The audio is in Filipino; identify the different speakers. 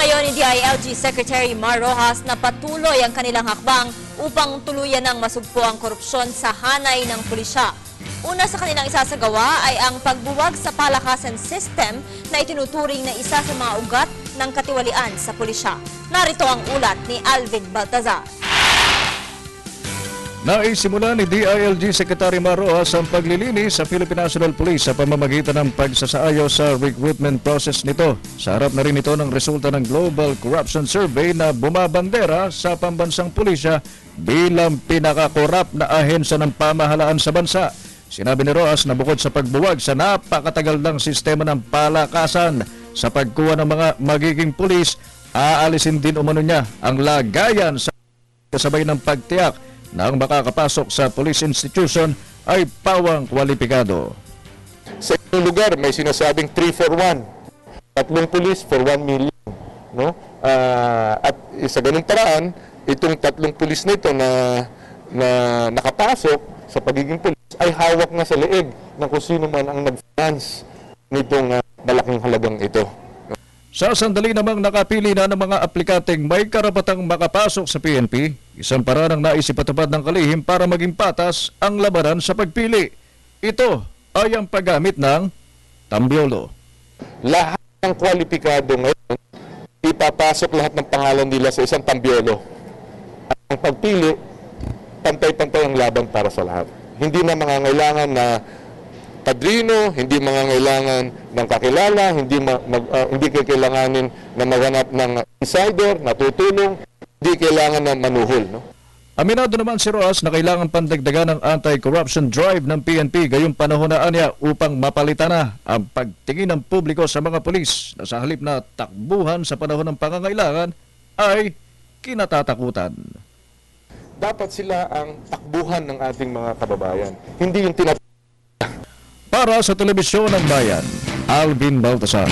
Speaker 1: ngayon ni DILG Secretary Mar Rojas na patuloy ang kanilang hakbang upang tuluyan ng masugpo ang korupsyon sa hanay ng pulisya. Una sa kanilang isasagawa ay ang pagbuwag sa palakasan system na itinuturing na isa sa mga ugat ng katiwalian sa pulisya. Narito ang ulat ni Alvin Baltazar.
Speaker 2: Naisimula ni DILG Secretary Mar Rojas ang paglilinis sa Philippine National Police sa pamamagitan ng pagsasaayos sa recruitment process nito. Sa harap na rin ito ng resulta ng Global Corruption Survey na bumabandera sa pambansang pulisya bilang pinakakorap na ahensya ng pamahalaan sa bansa. Sinabi ni Rojas na bukod sa pagbuwag sa napakatagal ng sistema ng palakasan sa pagkuha ng mga magiging pulis, aalisin din umano niya ang lagayan sa kasabay ng pagtiyak na ang makakapasok sa police institution ay pawang kwalipikado.
Speaker 3: Sa ilang lugar may sinasabing 3 for 1, tatlong pulis for 1 million, no? At sa ganung paraan, itong tatlong pulis nito na nakapasok sa pagiging pulis ay hawak na sa leeg ng kung sino man ang nag-finance nitong malaking halagang ito.
Speaker 2: Sa sandali namang nakapili na ng mga aplikanteng may karapatang makapasok sa PNP, isang paraan ang naisipatupad ng kalihim para maging patas ang labanan sa pagpili. Ito ay ang paggamit ng tambyolo.
Speaker 3: Lahat ng kwalipikado ngayon, ipapasok lahat ng pangalan nila sa isang tambyolo. At ang pagpili, pantay-pantay ang laban para sa lahat. Hindi na mangangailangan na padrino, hindi mangangailangan ng kakilala, hindi kailanganin na maghanap ng insider, natutulong, hindi kailangan ng manuhol. No?
Speaker 2: Aminado naman si Rojas na kailangan pandagdagan ng anti-corruption drive ng PNP gayong panahon na anya upang mapalitan na ang pagtingin ng publiko sa mga pulis na sa halip na takbuhan sa panahon ng pangangailangan ay kinatatakutan.
Speaker 3: Dapat sila ang takbuhan ng ating mga kababayan, hindi yung Para
Speaker 2: sa Telebisyon ng Bayan, Alvin Baltazar.